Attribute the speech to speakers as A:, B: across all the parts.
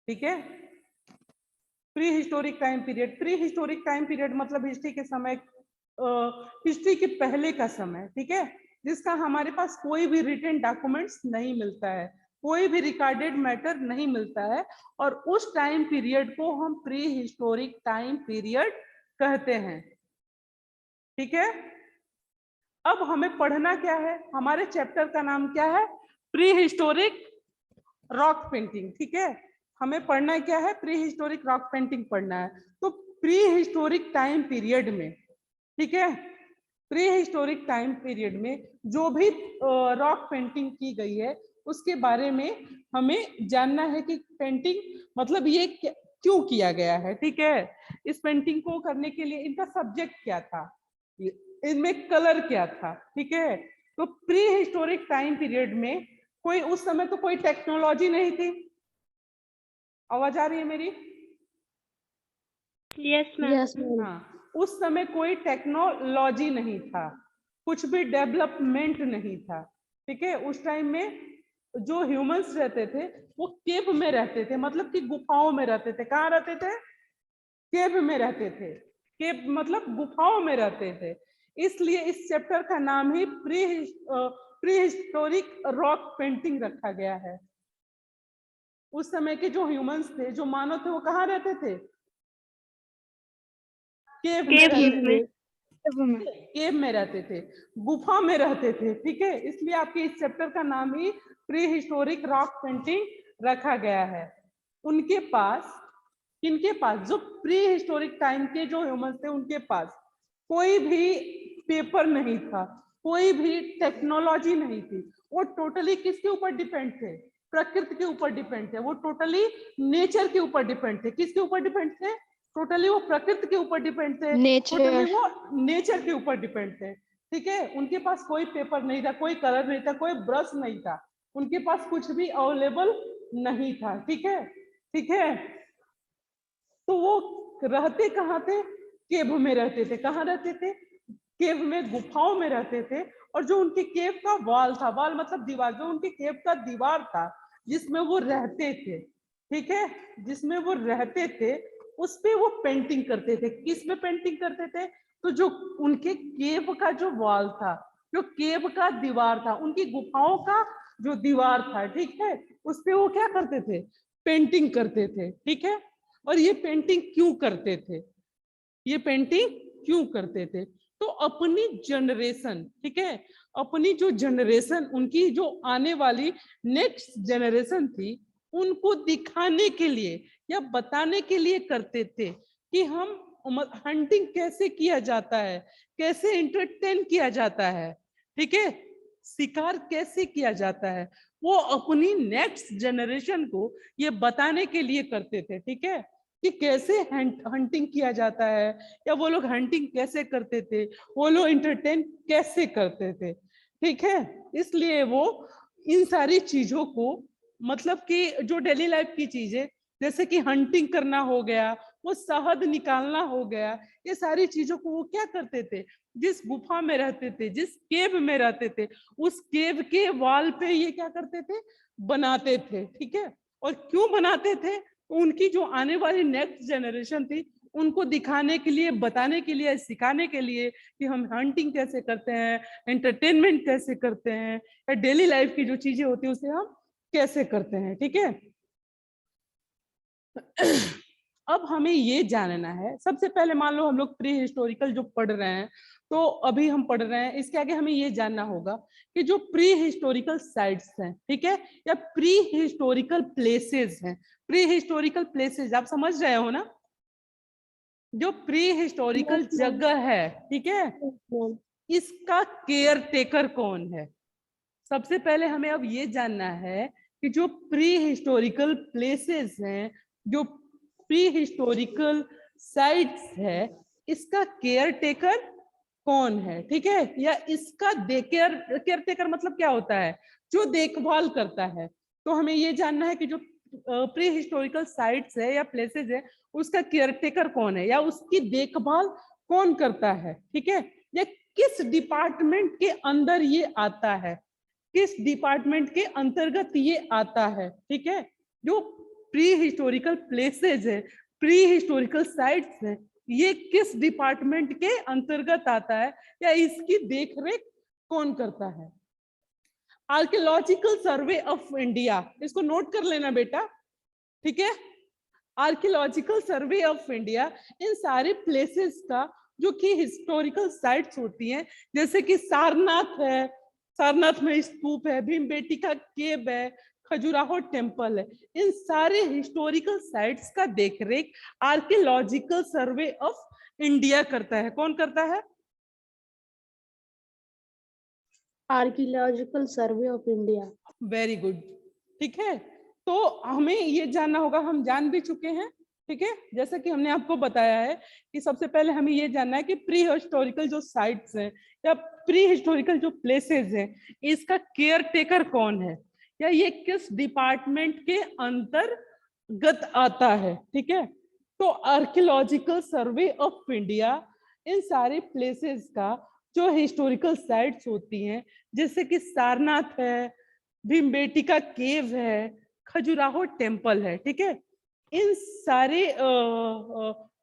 A: ठीक है। Pre historic time period, pre historic time period मतलब हिस्ट्री के समय, हिस्ट्री के पहले का समय, ठीक है, जिसका हमारे पास कोई भी रिटन डॉक्यूमेंट्स नहीं मिलता है, कोई भी रिकॉर्डेड मैटर नहीं मिलता है, और उस टाइम पीरियड को हम प्री हिस्टोरिक टाइम पीरियड कहते हैं। ठीक है। अब हमें पढ़ना क्या है, हमारे चैप्टर का नाम क्या है, प्री हिस्टोरिक रॉक पेंटिंग। ठीक है, हमें पढ़ना क्या है, प्री हिस्टोरिक रॉक पेंटिंग पढ़ना है। तो प्री हिस्टोरिक टाइम पीरियड में, ठीक है, प्री हिस्टोरिक टाइम पीरियड में जो भी रॉक पेंटिंग की गई है उसके बारे में हमें जानना है कि पेंटिंग मतलब ये क्यों किया गया है। ठीक है, इस पेंटिंग को करने के लिए इनका सब्जेक्ट क्या था, इनमें कलर क्या था। ठीक है, तो प्री हिस्टोरिक टाइम पीरियड में कोई, उस समय तो कोई टेक्नोलॉजी नहीं थी। आवाज आ रही है मेरी?
B: Yes ma'am.
A: हाँ, उस समय कोई टेक्नोलॉजी नहीं था, कुछ भी डेवलपमेंट नहीं था। ठीक है, उस टाइम में जो ह्यूमंस रहते थे वो केव में रहते थे, मतलब कि गुफाओं में रहते थे। कहाँ रहते थे? केव में रहते थे। केव मतलब गुफाओं में रहते थे, इसलिए इस चैप्टर का नाम ही प्री हिस्टोरिक रॉक पेंटिंग रखा गया है। उस समय के जो ह्यूमंस थे, जो मानव थे, वो कहाँ रहते थे? केव में, केव में रहते थे, गुफा में रहते थे। ठीक है, इसलिए आपके इस चैप्टर का नाम ही प्री हिस्टोरिक रॉक पेंटिंग रखा गया है। उनके पास, किनके पास, जो प्री हिस्टोरिक टाइम के जो ह्यूमंस थे उनके पास कोई भी पेपर नहीं था, कोई भी टेक्नोलॉजी नहीं थी। वो टोटली किसके ऊपर डिपेंड थे? प्रकृति के ऊपर डिपेंड थे। वो टोटली नेचर के ऊपर डिपेंड थे। किसके ऊपर डिपेंड थे? टोटली वो प्रकृति के ऊपर डिपेंड थे, टोटली वो नेचर के ऊपर डिपेंड थे। ठीक है, उनके पास कोई पेपर नहीं था, कोई कलर नहीं था, कोई ब्रश नहीं था, उनके पास कुछ भी अवेलेबल नहीं था। ठीक है, ठीक है, तो वो रहते कहाँ थे? केव में रहते थे। कहाँ रहते थे? केव में, गुफाओं में रहते थे। और जो उनके केव का वॉल था, वॉल मतलब दीवार, जो उनके केव का दीवार था जिसमें वो रहते थे, ठीक है, जिसमें वो रहते थे, उस पे वो पेंटिंग करते थे। किस में पेंटिंग करते थे? तो जो उनके केव का जो वॉल था, जो केव का दीवार था, उनकी गुफाओं का जो दीवार था, ठीक है, उस पे वो क्या करते थे? पेंटिंग करते थे। ठीक है, और ये पेंटिंग क्यों करते थे? ये पेंटिंग क्यों करते थे? तो अपनी जनरेशन, ठीक है, अपनी जो जनरेशन, उनकी जो आने वाली नेक्स्ट जनरेशन थी, उनको दिखाने के लिए या बताने के लिए करते थे कि हम हंटिंग कैसे किया जाता है, कैसे एंटरटेन किया जाता है, ठीक है, शिकार कैसे किया जाता है, वो अपनी नेक्स्ट जनरेशन को ये बताने के लिए करते थे। ठीक है, कि कैसे हंटिंग किया जाता है, या वो लोग हंटिंग कैसे करते थे, वो लोग एंटरटेन कैसे करते थे। ठीक है, इसलिए वो इन सारी चीजों को, मतलब कि जो डेली लाइफ की चीजें, जैसे कि हंटिंग करना हो गया, वो शहद निकालना हो गया, ये सारी चीजों को वो क्या करते थे? जिस गुफा में रहते थे, जिस केव में रहते थे, उस केव के वॉल पे ये क्या करते थे? बनाते थे। ठीक है, और क्यों बनाते थे? उनकी जो आने वाली नेक्स्ट जनरेशन थी, उनको दिखाने के लिए, बताने के लिए, सिखाने के लिए कि हम हंटिंग कैसे करते हैं, एंटरटेनमेंट कैसे करते हैं, या डेली लाइफ की जो चीजें होती है उसे हम कैसे करते हैं। ठीक है, अब हमें ये जानना है, सबसे पहले मान लो हम लोग प्री हिस्टोरिकल जो पढ़ रहे हैं, तो अभी हम पढ़ रहे हैं, इसके आगे हमें ये जानना होगा कि जो प्री हिस्टोरिकल साइट्स हैं, ठीक है, या प्री हिस्टोरिकल प्लेसेस हैं। प्री हिस्टोरिकल प्लेसेस आप समझ रहे हो ना, जो प्री हिस्टोरिकल जगह है, ठीक है, इसका केयर टेकर कौन है? सबसे पहले हमें अब ये जानना है कि जो प्री हिस्टोरिकल प्लेसेस हैं, जो प्री हिस्टोरिकल साइट्स है, इसका केयर टेकर कौन है? ठीक है, या इसका केयर टेकर मतलब क्या होता है? जो देखभाल करता है। तो हमें ये जानना है कि जो प्री हिस्टोरिकल साइट्स है या प्लेसेस है, उसका केयर टेकर कौन है, या उसकी देखभाल कौन करता है। ठीक है, या किस डिपार्टमेंट के अंदर ये आता है, किस डिपार्टमेंट के अंतर्गत ये आता है। ठीक है, जो प्री हिस्टोरिकल प्लेसेज है, प्री हिस्टोरिकल साइट्स है, ये किस डिपार्टमेंट के अंतर्गत आता है या इसकी देखरेख कौन करता है? आर्कियोलॉजिकल सर्वे ऑफ इंडिया, इसको नोट कर लेना बेटा, ठीक है। आर्कियोलॉजिकल सर्वे ऑफ इंडिया इन सारे प्लेसेस का जो कि हिस्टोरिकल साइट्स होती हैं, जैसे कि सारनाथ है, सारनाथ में स्तूप है, भीमबेटका केव है, खजुराहो टेम्पल है, इन सारे हिस्टोरिकल साइट्स का देखरेख आर्कियोलॉजिकल सर्वे ऑफ इंडिया करता है। कौन करता है?
B: Archaeological survey of India.
A: Very good, ठीक है। तो हमें ये जानना होगा, हम जान भी चुके हैं, ठीक है, जैसा कि हमने आपको बताया है कि सबसे पहले हमें ये जानना है कि प्री हिस्टोरिकल जो साइट्स हैं या प्री हिस्टोरिकल जो प्लेसेस हैं, इसका केयर टेकर कौन है या ये किस डिपार्टमेंट के अंतर्गत आता है, ठीक है। तो आर्कियोलॉजिकल सर्वे ऑफ इंडिया इन सारे प्लेसेस का जो हिस्टोरिकल साइट्स होती हैं, जैसे कि सारनाथ है, भीमबेटका केव है, खजुराहो टेम्पल है, ठीक है, इन सारे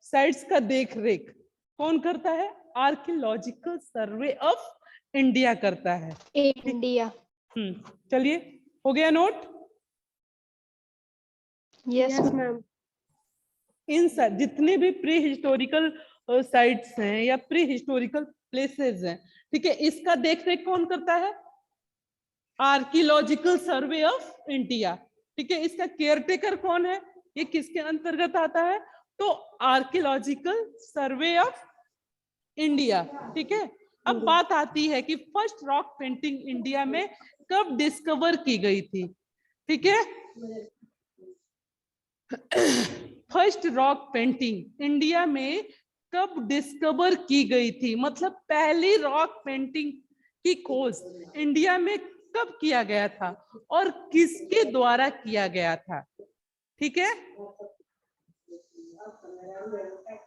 A: साइट्स का देखरेख कौन करता है? आर्कियोलॉजिकल सर्वे ऑफ इंडिया करता है,
B: इंडिया।
A: चलिए, हो गया नोट?
B: Yes ma'am.
A: इन जितने भी प्री हिस्टोरिकल साइट्स हैं या प्री हिस्टोरिकल प्लेसेस हैं, ठीक है, इसका देखरेख कौन करता है? आर्कियोलॉजिकल सर्वे ऑफ इंडिया, ठीक है। इसका केयरटेकर कौन है? ये किसके अंतर्गत आता है? तो आर्कियोलॉजिकल सर्वे ऑफ इंडिया, ठीक है। अब बात आती है कि फर्स्ट रॉक पेंटिंग इंडिया में कब डिस्कवर की गई थी, ठीक है। फर्स्ट रॉक पेंटिंग इंडिया में कब डिस्कवर की गई थी, मतलब पहली रॉक पेंटिंग की खोज इंडिया में कब किया गया था और किसके द्वारा किया गया था, ठीक है।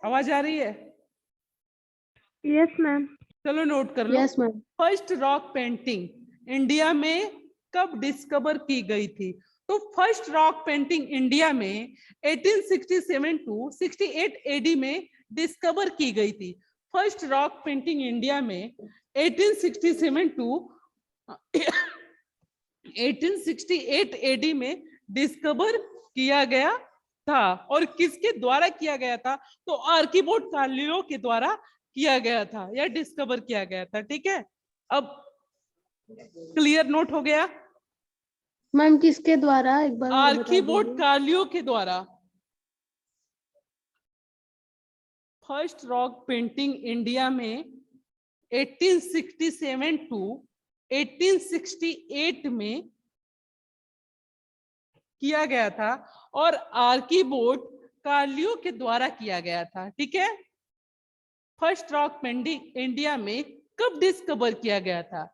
A: आवाज आ रही है?
B: Yes ma'am.
A: चलो नोट कर लो।
B: Yes ma'am.
A: First rock painting India में कब डिस्कवर की गई थी? तो फर्स्ट रॉक पेंटिंग इंडिया में 1867 टू 68 एडी में डिस्कवर की गई थी। फर्स्ट रॉक पेंटिंग इंडिया में 1867 टू 1868 एडी में डिस्कवर किया गया था। और किसके द्वारा किया गया था? तो आर्किबोट कार्लियो के द्वारा किया गया था या डिस्कवर किया गया था, ठीक है। अब क्लियर नोट हो गया?
B: मैम किसके द्वारा, एक बार
A: आर्किबोट कार्लियो के द्वारा। फर्स्ट रॉक पेंटिंग इंडिया में 1867 टू 1868 में किया गया था और आर्किबोट कार्लियो के द्वारा किया गया था, ठीक है। फर्स्ट रॉक पेंटिंग इंडिया में कब डिस्कवर किया गया था?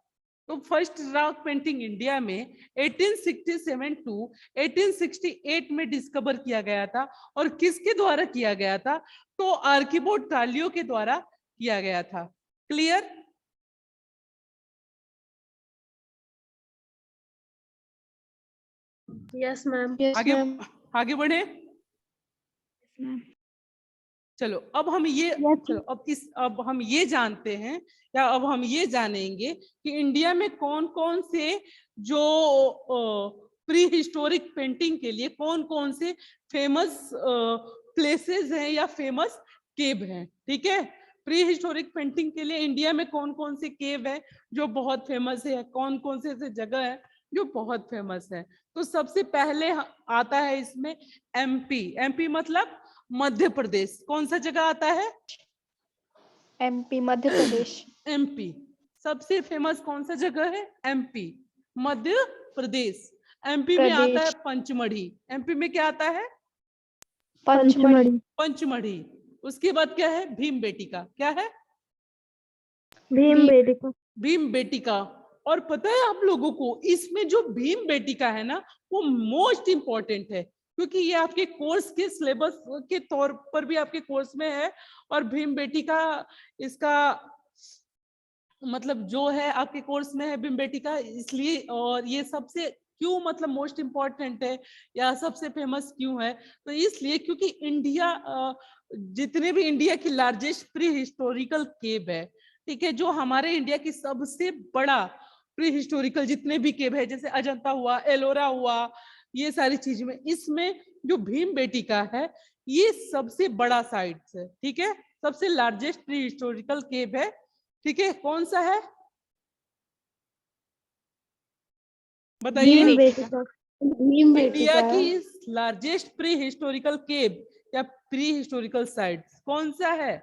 A: तो फर्स्ट रॉक पेंटिंग इंडिया में 1867 टू 1868 में डिस्कवर किया गया था और किसके द्वारा किया गया था? तो आर्किबोट कार्लियो के द्वारा किया गया था। क्लियर?
B: Yes ma'am.
A: आगे बढ़े। चलो अब हम ये अब हम ये जानते हैं या अब हम ये जानेंगे कि इंडिया में कौन कौन से जो प्री हिस्टोरिक पेंटिंग के लिए कौन कौन से फेमस प्लेसेस हैं या फेमस केव हैं, ठीक है। प्री हिस्टोरिक पेंटिंग के लिए इंडिया में कौन कौन से केव है जो बहुत फेमस है, कौन कौन से ऐसे जगह है जो बहुत फेमस है। तो सबसे पहले आता है इसमें एमपी। एमपी मतलब मध्य प्रदेश। कौन सा जगह आता है?
B: एमपी, मध्य प्रदेश।
A: एमपी सबसे फेमस कौन सा जगह है? एमपी, मध्य प्रदेश। एमपी में आता है पंचमढ़ी। एमपी में क्या आता है?
B: पंचमढ़ी।
A: पंचमढ़ी। उसके बाद क्या है? भीमबेटका। क्या है?
B: भीमबेटका।
A: भीमबेटका। और पता है आप लोगों को, इसमें जो भीमबेटका है ना, वो मोस्ट इंपॉर्टेंट है क्योंकि ये आपके कोर्स के सिलेबस के तौर पर भी आपके कोर्स में है। और भीमबेटका इसका मतलब जो है आपके कोर्स में है भीमबेटका, इसलिए। और ये सबसे क्यों मतलब मोस्ट इम्पोर्टेंट है या सबसे फेमस क्यों है? तो इसलिए क्योंकि इंडिया जितने भी इंडिया की लार्जेस्ट प्री हिस्टोरिकल केव है, ठीक है, जो हमारे इंडिया की सबसे बड़ा प्री हिस्टोरिकल जितने भी केव है, जैसे अजंता हुआ, एलोरा हुआ, ये सारी चीज में, इसमें जो भीम बेटिका है ये सबसे बड़ा साइट है, ठीक है, सबसे लार्जेस्ट प्री हिस्टोरिकल केव है, ठीक है। कौन सा है बताइए? इंडिया की लार्जेस्ट प्री हिस्टोरिकल केव या प्री हिस्टोरिकल साइट कौन सा है?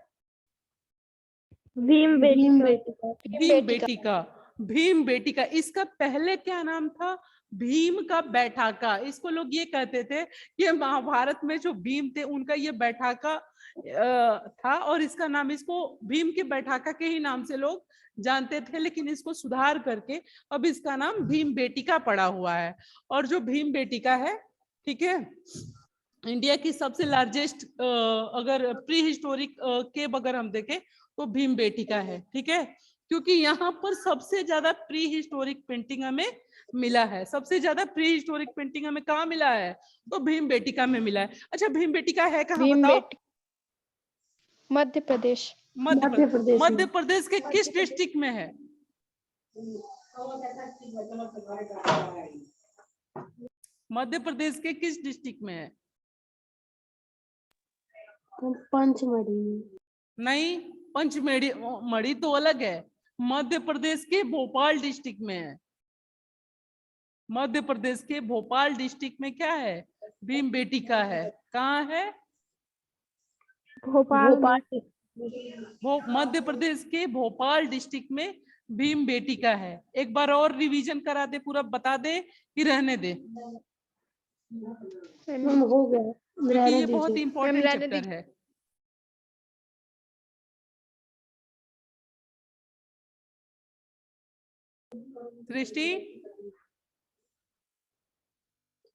B: भीम बेटिका।
A: भीम बेटिका। भीम बेटिका। इसका पहले क्या नाम था? भीम का बैठाका। इसको लोग ये कहते थे कि महाभारत में जो भीम थे उनका ये बैठाका था और इसका नाम, इसको भीम के बैठाका के ही नाम से लोग जानते थे, लेकिन इसको सुधार करके अब इसका नाम भीम बेटिका पड़ा हुआ है। और जो भीम बेटिका है, ठीक है, इंडिया की सबसे लार्जेस्ट अगर प्री हिस्टोरिक केव अगर हम देखें तो भीम बेटिका है, ठीक है, क्योंकि यहाँ पर सबसे ज्यादा प्री हिस्टोरिक पेंटिंग हमें मिला है। सबसे ज्यादा प्री हिस्टोरिक पेंटिंग हमें कहाँ मिला है? तो भीम बेटिका में मिला है। अच्छा, भीम बेटिका है कहाँ बताओ?
B: मध्य प्रदेश।
A: मध्य प्रदेश के किस डिस्ट्रिक्ट में है? मध्य प्रदेश के किस डिस्ट्रिक्ट में है?
B: पंचमढ़ी।
A: नहीं, पंचमढ़ी मढ़ी तो अलग है, मध्य प्रदेश के भोपाल डिस्ट्रिक्ट में है। मध्य प्रदेश के भोपाल डिस्ट्रिक्ट में क्या है? भीम बेटिका है। कहाँ है?
B: भोपाल।
A: मध्य प्रदेश के भोपाल डिस्ट्रिक्ट में भीम बेटिका है। एक बार और रिवीजन करा दे, पूरा बता दे कि रहने दे?
B: हो गया,
A: क्योंकि ये बहुत इंपॉर्टेंट चैप्टर है। दृष्टि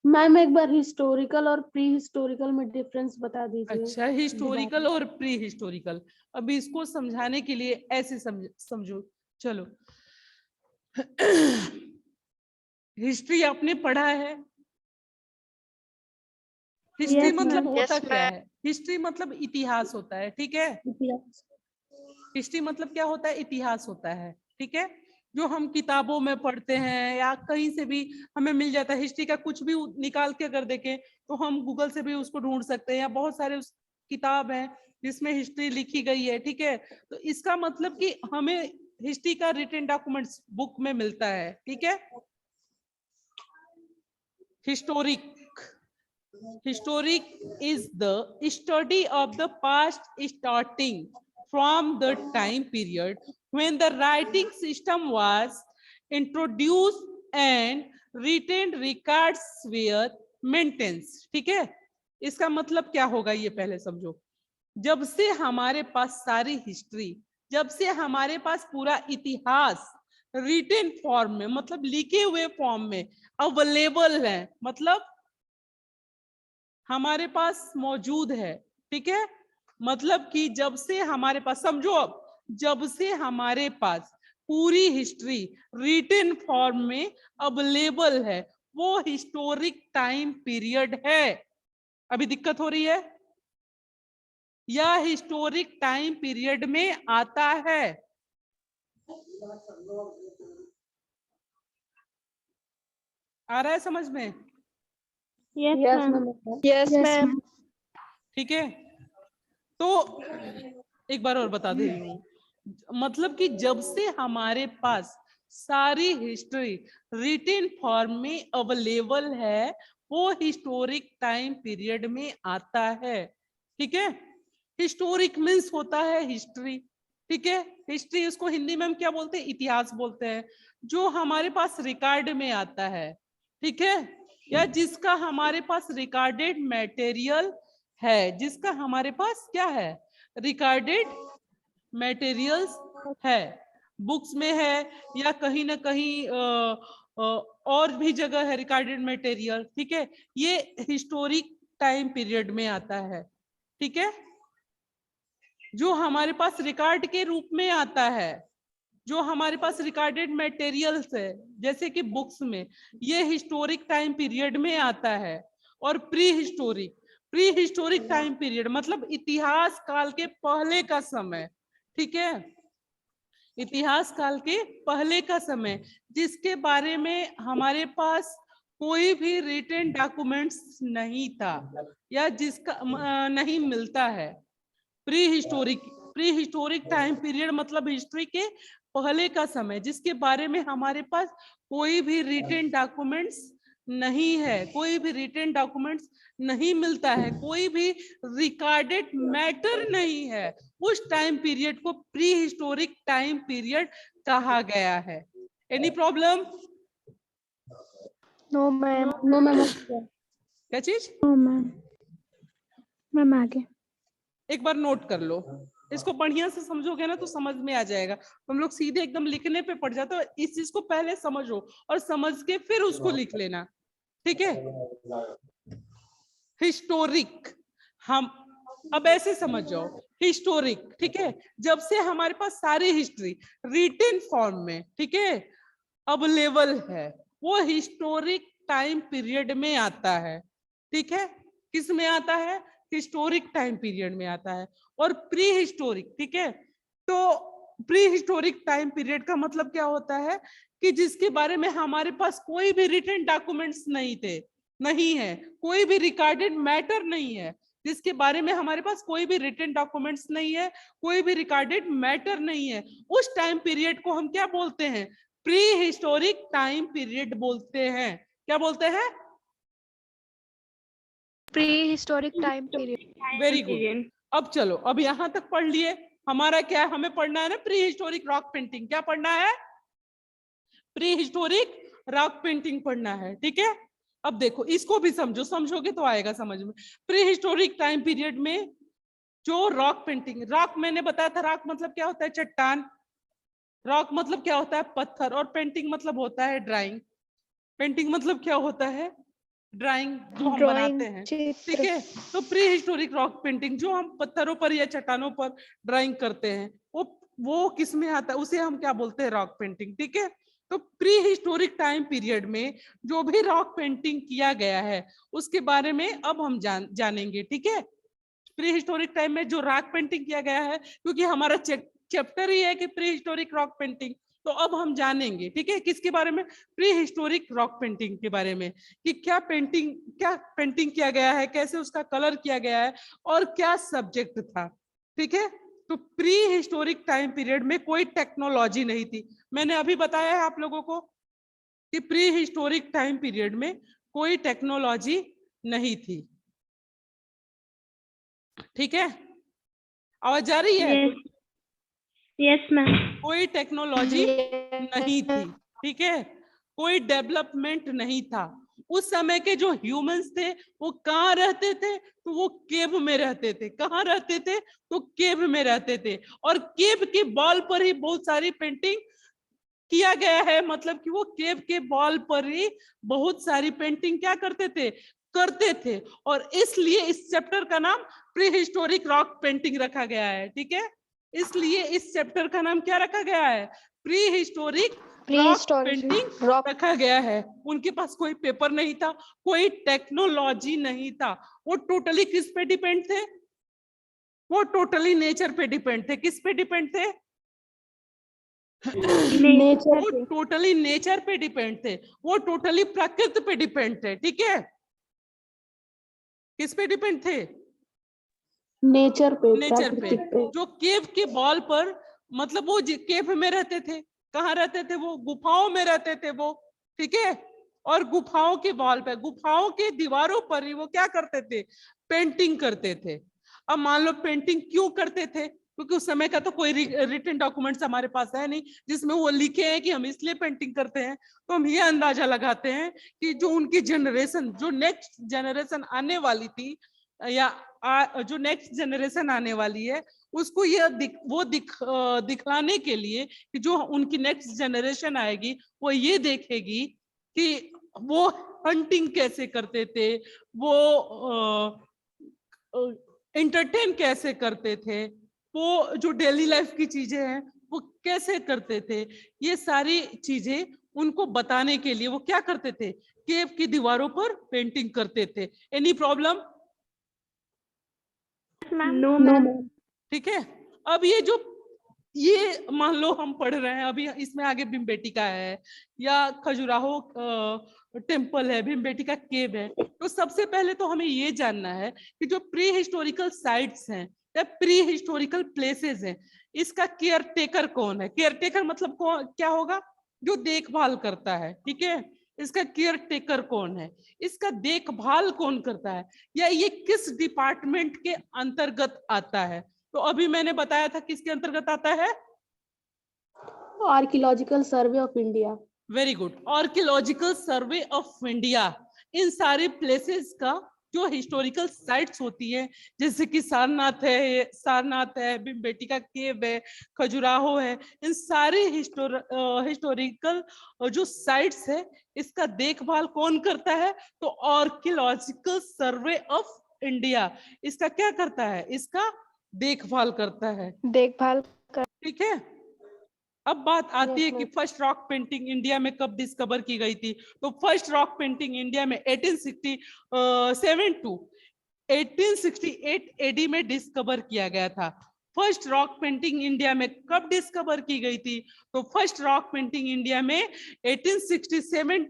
B: मैम एक बार हिस्टोरिकल और प्री हिस्टोरिकल में डिफरेंस बता दीजिए।
A: अच्छा, हिस्टोरिकल और प्री हिस्टोरिकल, अभी इसको समझाने के लिए ऐसे समझो। चलो, हिस्ट्री आपने पढ़ा है? हिस्ट्री मतलब होता क्या है? हिस्ट्री मतलब इतिहास होता है, ठीक है। हिस्ट्री मतलब क्या होता है? इतिहास होता है, ठीक है, जो हम किताबों में पढ़ते हैं या कहीं से भी हमें मिल जाता है। हिस्ट्री का कुछ भी निकाल के अगर देखें तो हम गूगल से भी उसको ढूंढ सकते हैं, या बहुत सारे किताब हैं जिसमें हिस्ट्री लिखी गई है, ठीक है। तो इसका मतलब कि हमें हिस्ट्री का रिटन डॉक्यूमेंट्स बुक में मिलता है, ठीक है। Historic is the study of the past starting from the time period when the writing system was introduced and written records were maintained, ठीक है। इसका मतलब क्या होगा ये पहले समझो। जब से हमारे पास सारी हिस्ट्री, जब से हमारे पास पूरा इतिहास रिटन फॉर्म में, मतलब लिखे हुए फॉर्म में अवेलेबल है, मतलब हमारे पास मौजूद है, ठीक है, मतलब कि जब से हमारे पास, समझो अब, जब से हमारे पास पूरी हिस्ट्री रिटन फॉर्म में अवेलेबल है, वो हिस्टोरिक टाइम पीरियड है। अभी दिक्कत हो रही है? या हिस्टोरिक टाइम पीरियड में आता है? आ रहा है समझ में?
B: Yes ma'am.
A: ठीक है, तो एक बार और बता दे रही हूँ, मतलब कि जब से हमारे पास सारी हिस्ट्री रिटन फॉर्म में अवेलेबल है, वो हिस्टोरिक टाइम पीरियड में आता है, ठीक है। हिस्टोरिक मीन्स होता है हिस्ट्री, ठीक है। हिस्ट्री उसको हिंदी में हम क्या बोलते हैं? इतिहास बोलते हैं। जो हमारे पास रिकॉर्ड में आता है, ठीक है, या जिसका हमारे पास रिकॉर्डेड मटेरियल है, जिसका हमारे पास क्या है? रिकॉर्डेड मटेरियल्स है, बुक्स में है या कहीं ना कहीं और भी जगह है रिकॉर्डेड मटेरियल, ठीक है, ये हिस्टोरिक टाइम पीरियड में आता है, ठीक है, जो हमारे पास रिकॉर्ड के रूप में आता है, जो हमारे पास रिकॉर्डेड मटेरियल्स है जैसे कि बुक्स में, ये हिस्टोरिक टाइम पीरियड में आता है। और प्री हिस्टोरिक टाइम पीरियड मतलब इतिहास काल के पहले का समय, ठीक है, इतिहास काल के पहले का समय, जिसके बारे में हमारे पास कोई भी रिटन डॉक्यूमेंट्स नहीं था या जिसका नहीं मिलता है। प्री हिस्टोरिक टाइम पीरियड मतलब हिस्ट्री के पहले का समय, जिसके बारे में हमारे पास कोई भी रिटन डॉक्यूमेंट्स नहीं है, कोई भी रिटन डॉक्यूमेंट्स नहीं मिलता है, कोई भी रिकॉर्डेड मैटर नहीं है, उस टाइम पीरियड को प्री हिस्टोरिक टाइम पीरियड कहा गया है। Any problem?
B: No ma'am, no ma'am.
A: क्या चीज?
B: No ma'am. मैम आगे
A: एक बार नोट कर लो, इसको बढ़िया से समझोगे ना तो समझ में आ जाएगा। हम लोग सीधे एकदम लिखने पे पड़ जाते हो, इस चीज को पहले समझो और समझ के फिर उसको लिख लेना, ठीक है। हिस्टोरिक, हम अब ऐसे समझ जाओ, हिस्टोरिक, ठीक है, जब से हमारे पास सारी हिस्ट्री रिटन फॉर्म में, ठीक है, अवेलेबल है, वो हिस्टोरिक टाइम पीरियड में आता है, ठीक है। किस में आता है? हिस्टोरिक टाइम पीरियड में आता है। और प्री हिस्टोरिक, ठीक है, तो प्री हिस्टोरिक टाइम पीरियड का मतलब क्या होता है कि जिसके बारे में हमारे पास कोई भी रिटन डॉक्यूमेंट्स नहीं है, कोई भी रिकॉर्डेड मैटर नहीं है, जिसके बारे में हमारे पास कोई भी रिटन डॉक्यूमेंट्स नहीं है, कोई भी रिकॉर्डेड मैटर नहीं है, उस टाइम पीरियड को हम क्या बोलते हैं? प्री हिस्टोरिक टाइम पीरियड बोलते हैं। क्या बोलते हैं?
C: Pre historic time period.
A: Very good. अब चलो, अब यहां तक पढ़ लिए। हमारा क्या है? हमें पढ़ना है ना प्री हिस्टोरिक रॉक पेंटिंग। क्या पढ़ना है? प्री हिस्टोरिक रॉक पेंटिंग पढ़ना है, ठीक है। अब देखो, इसको भी समझो, समझोगे तो आएगा समझ में। प्री हिस्टोरिक टाइम पीरियड में जो रॉक पेंटिंग, रॉक मैंने बताया था, रॉक मतलब क्या होता है? चट्टान। रॉक मतलब क्या होता है? पत्थर। और पेंटिंग मतलब होता है ड्राइंग। पेंटिंग मतलब क्या होता है? ड्राइंग, जो हम बनाते हैं, ठीक है। तो प्री हिस्टोरिक रॉक पेंटिंग जो हम पत्थरों पर या चट्टानों पर ड्राइंग करते हैं, वो किस में आता है? उसे हम क्या बोलते हैं? रॉक पेंटिंग, ठीक है। तो प्री हिस्टोरिक टाइम पीरियड में जो भी रॉक पेंटिंग किया गया है उसके बारे में अब हम जानेंगे, ठीक है। प्री हिस्टोरिक टाइम में जो रॉक पेंटिंग किया गया है, क्योंकि हमारा चैप्टर ही है कि प्री हिस्टोरिक रॉक पेंटिंग, तो अब हम जानेंगे, ठीक है, किसके बारे में? प्री हिस्टोरिक रॉक पेंटिंग के बारे में, कि क्या पेंटिंग किया गया है, कैसे उसका कलर किया गया है और क्या सब्जेक्ट था, ठीक है। तो प्री हिस्टोरिक टाइम पीरियड में कोई टेक्नोलॉजी नहीं थी। मैंने अभी बताया है आप लोगों को कि प्री हिस्टोरिक टाइम पीरियड में कोई टेक्नोलॉजी नहीं थी, ठीक है। आवाज जा रही है?
C: Yes ma'am.
A: कोई टेक्नोलॉजी नहीं थी, ठीक है, कोई डेवलपमेंट नहीं था। उस समय के जो ह्यूमंस थे वो कहाँ रहते थे? तो वो केव में रहते थे। कहाँ रहते थे? तो केव में रहते थे। और केव के वॉल पर ही बहुत सारी पेंटिंग किया गया है, मतलब कि वो केव के वॉल पर ही बहुत सारी पेंटिंग क्या करते थे। और इसलिए इस चैप्टर का नाम प्री हिस्टोरिक रॉक पेंटिंग रखा गया है, ठीक है। इसलिए इस चैप्टर का नाम क्या रखा गया है? प्री हिस्टोरिक रॉक पेंटिंग रखा गया है। उनके पास कोई पेपर नहीं था, कोई टेक्नोलॉजी नहीं था। वो टोटली किस पे डिपेंड थे? वो टोटली नेचर पे डिपेंड थे। किस पे डिपेंड थे? वो टोटली नेचर पे डिपेंड थे, वो टोटली प्रकृति पे डिपेंड थे, ठीक है। किस पे डिपेंड थे?
B: नेचर पे,
A: नेचर पे।
B: प्राकृतिक पे।
A: जो केव के वॉल पर, मतलब वो केव में रहते थे। कहाँ रहते थे? वो गुफाओं में रहते थे वो, ठीक है। और गुफाओं के वॉल पे, गुफाओं के दीवारों पर ही वो क्या करते थे? पेंटिंग करते थे। अब मान लो पेंटिंग क्यों करते थे? क्योंकि उस समय का तो कोई रिटन डॉक्यूमेंट्स हमारे पास है नहीं जिसमें वो लिखे हैं कि हम इसलिए पेंटिंग करते हैं। तो हम ये अंदाजा लगाते हैं कि जो उनकी जनरेशन, जो नेक्स्ट जनरेशन आने वाली थी, या जो नेक्स्ट जनरेशन आने वाली है, उसको ये दिखलाने के लिए कि जो उनकी नेक्स्ट जनरेशन आएगी वो ये देखेगी कि वो हंटिंग कैसे करते थे, वो एंटरटेन कैसे करते थे, वो जो डेली लाइफ की चीजें हैं वो कैसे करते थे, ये सारी चीजें उनको बताने के लिए वो क्या करते थे, केव की दीवारों पर पेंटिंग करते थे। Any problem?
C: No
B: No,
C: ma'am.
B: ma'am.
A: ठीक है। अब ये मान लो हम पढ़ रहे हैं, अभी इसमें आगे भीमबेटका है या खजुराहो टेम्पल है, भीमबेटका केव है। तो सबसे पहले तो हमें ये जानना है कि जो प्री हिस्टोरिकल साइट्स हैं या प्री हिस्टोरिकल प्लेसेस हैं, इसका केयर टेकर कौन है। केयर टेकर मतलब क्या होगा, जो देखभाल करता है। ठीक है, इसका केयर टेकर कौन है, इसका देखभाल कौन करता है, या ये किस डिपार्टमेंट के अंतर्गत आता है। तो अभी मैंने बताया था किसके अंतर्गत आता है,
B: Archaeological Survey of India.
A: Very good, archaeological survey of India. इन सारे प्लेसेस का जो हिस्टोरिकल साइट्स होती है, जैसे कि सारनाथ है, भीमबेटका केव है, खजुराहो है, इन सारे हिस्टोरिकल जो साइट्स है, इसका देखभाल कौन करता है, तो आर्कियोलॉजिकल सर्वे ऑफ इंडिया इसका क्या करता है, इसका देखभाल करता है।
C: देखभाल कर। ठीक
A: है। अब बात आती
B: Yes,
A: है कि
B: ma'am.
A: First rock painting India में कब डिस्कवर की गई थी। तो फर्स्ट रॉक पेंटिंग इंडिया में 1867 टू 1868 एडी में डिस्कवर किया गया था। फर्स्ट रॉक पेंटिंग इंडिया में कब डिस्कवर की गई थी, तो फर्स्ट रॉक पेंटिंग इंडिया में 1867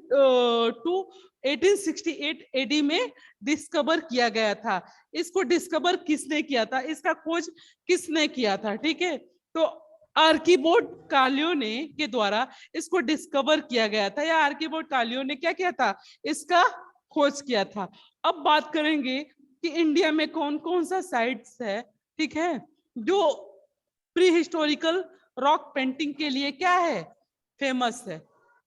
A: टू 1868 एडी में डिस्कवर किया गया था। इसको डिस्कवर किसने किया था, इसका खोज किसने किया था। ठीक है, तो आर्कीबोट कालियोने के द्वारा इसको डिस्कवर किया गया था, या आर्कीबोट कालियो ने क्या किया था, इसका खोज किया था। अब बात करेंगे कि इंडिया में कौन कौन सा साइट्स है, ठीक है, जो प्री हिस्टोरिकल रॉक पेंटिंग के लिए क्या है, फेमस है।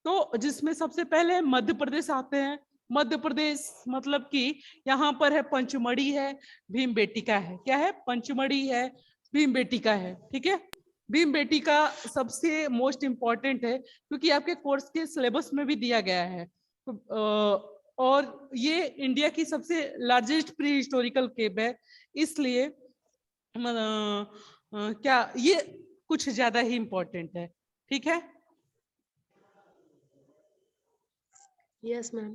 A: तो जिसमें सबसे पहले मध्य प्रदेश आते हैं। मध्य प्रदेश मतलब कि यहाँ पर है पंचमढ़ी है, भीमबेटका है। क्या है, पंचमढ़ी है, भीमबेटका है। ठीक है, भीमबेटका सबसे मोस्ट इम्पॉर्टेंट है क्योंकि आपके कोर्स के सिलेबस में भी दिया गया है। और ये इंडिया की सबसे लार्जेस्ट प्री हिस्टोरिकल केव है, इसलिए क्या ये कुछ ज्यादा ही इम्पोर्टेंट है। ठीक है,
B: Yes, ma'am.